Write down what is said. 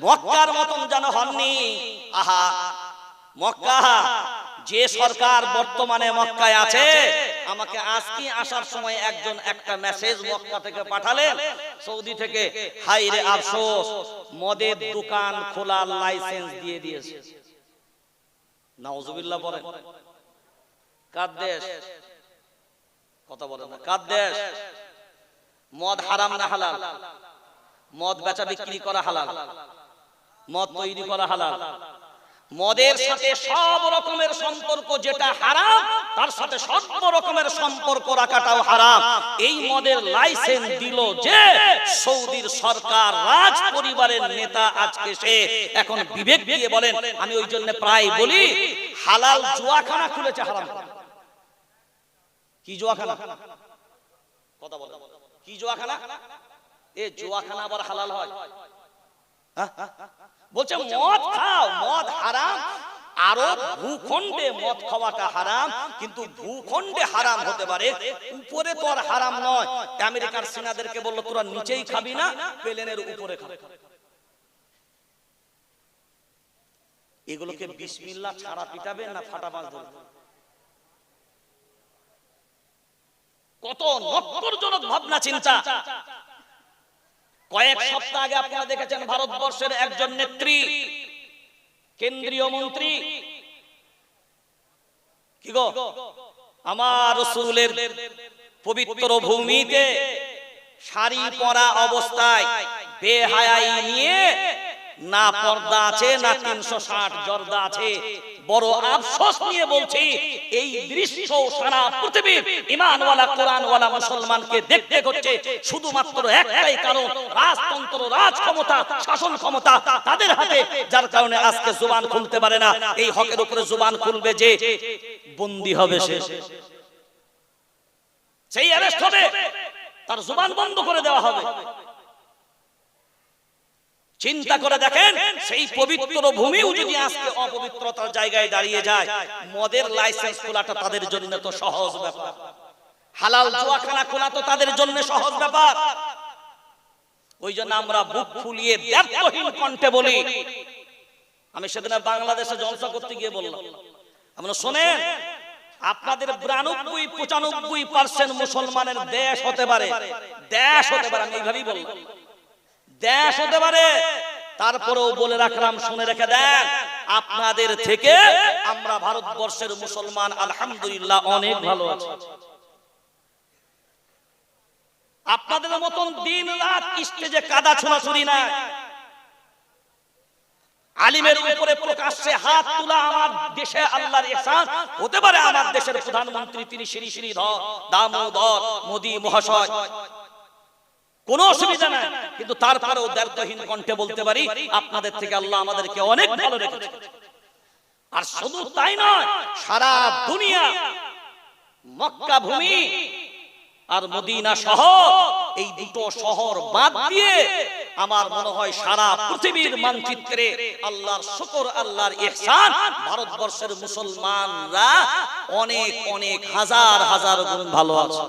মক্কার মতন যেন হননি। আহা, মক্কা যে সরকার বর্তমানে মক্কায় আছে, আমাকে আজকে আসার সময় একজন একটা মেসেজ মক্কা থেকে পাঠালেন, সৌদি থেকে, হাই রে আফসোস, মদের দোকান খোলার লাইসেন্স দিয়ে দিয়েছে। নাউজুবিল্লাহ বলেন। কার দেশ? কথা বলেন না, কার দেশ? মদ হারাম না হালাল? মদ বেচা বিক্রি করা হালাল, মদ তৈরি করা হালাল। মদের সাথে সব রকমের সম্পর্ক যেটা হারাম, তার সাথে সব রকমের সম্পর্ক রাখাটাও হারাম। এই মদের লাইসেন্স দিল যে সৌদির সরকার, রাজ পরিবারের নেতা। আজকে সে এখন বিবেক দিয়ে বলেন, আমি ওই জন্য প্রায় বলি হালাল জুয়াখানা খুলেছে হারাম। কি জুয়াখানা? কথা বলেন, কি জুয়াখানা? এ জুয়াখানা আবার হালাল হয়? বলছে মদ খাও, মদ হারাম। আরো ভূখণ্ডে মদ খাওয়াটা হারাম, কিন্তু ভূখণ্ডে হারাম হতে পারে, উপরে তো আর হারাম নয়। আমেরিকার সেনাদেরকে বললো তোরা নিচেই খাবি না, প্লেনের উপরে খাবে। এগুলোকে বিসমিল্লাহ ছাড়া পিটাবে না ফাটা মাছ ধরবে? কত নক্করজনক ভাবনা চিন্তা। কয়েক সপ্তাহ আগে আপনারা দেখেছেন ভারতবর্ষের একজন নেত্রী, কেন্দ্রীয় মন্ত্রী, কি গো, আমার রাসূলের পবিত্র ভূমিতে শাড়ি পরা অবস্থায় বেহায়াই নিয়ে, না পর্দা আছে না 360 জর্দা আছে। বড় আফসোস নিয়ে বলছি, এই দৃশ্য সারা পৃথিবীর ঈমানওয়ালা কোরআনওয়ালা মুসলমানকে দেখতে হচ্ছে শুধুমাত্র একটাই কারণ, রাজতন্ত্র, রাজ ক্ষমতা, শাসন ক্ষমতা তাদের হাতে, যার কারণে আজকে জবান খুলতে পারে না। এই হকের উপরে জবান খুলবে যে, বন্দী হবে সে, সেই অ্যারেস্ট হবে, তার জবান বন্ধ করে দেওয়া হবে। চিন্তা করে দেখেন, সেই পবিত্র ভূমিও যদি আজকে অপবিত্রতার জায়গায় দাঁড়িয়ে যায়, মদের লাইসেন্স খোলাটা তাদের জন্য তো সহজ ব্যাপার, হালাল জুয়াখানা খোলা তো তাদের জন্য সহজ ব্যাপার। ওই জন্য আমরা বুক ফুলিয়ে দ্ব্যর্থহীন কণ্ঠে বলি। আমি সেদিন বাংলাদেশে জলসা করতে গিয়ে বললাম, আমরা শোনেন, আপনাদের 92-95% মুসলমানের দেশ হতে পারে, দেশ হতে পারে, আমি এইভাবেই বললাম, দেশ হতে পারে। তারপরেও বলে রাখলাম, শুনে রেখে দেন, আপনাদের থেকে আমরা ভারতবর্ষের মুসলমান আলহামদুলিল্লাহ অনেক ভালো আছি। আপনাদের মতন দিন রাত স্টেজে কাদা ছোড়াছুরি না, আলিমের উপরে প্রকাশ্যে হাত তোলা আমার দেশে আল্লাহর ইহসান হতে পারে। আমার দেশের প্রধানমন্ত্রী তিনি শ্রী শ্রী দামোদর মোদী মহাশয়, কোনো অসুবিধা নাই, কিন্তু তারপরেও দ্ব্যর্থহীন কণ্ঠে বলতে পারি, আপনাদের থেকে আল্লাহ আমাদেরকে অনেক ভালো রেখেছে। আর শুধু তাই নয়, সারা দুনিয়া, মক্কা ভূমি আর মদিনা শহর, এই দুটো শহর বাদ দিয়ে আমার মনে হয় সারা পৃথিবীর মানচিত্রে আল্লাহর শুকর, আল্লাহর ইহসান, ভারতবর্ষের মুসলমানরা অনেক অনেক হাজার হাজার গুণ ভালো আছে।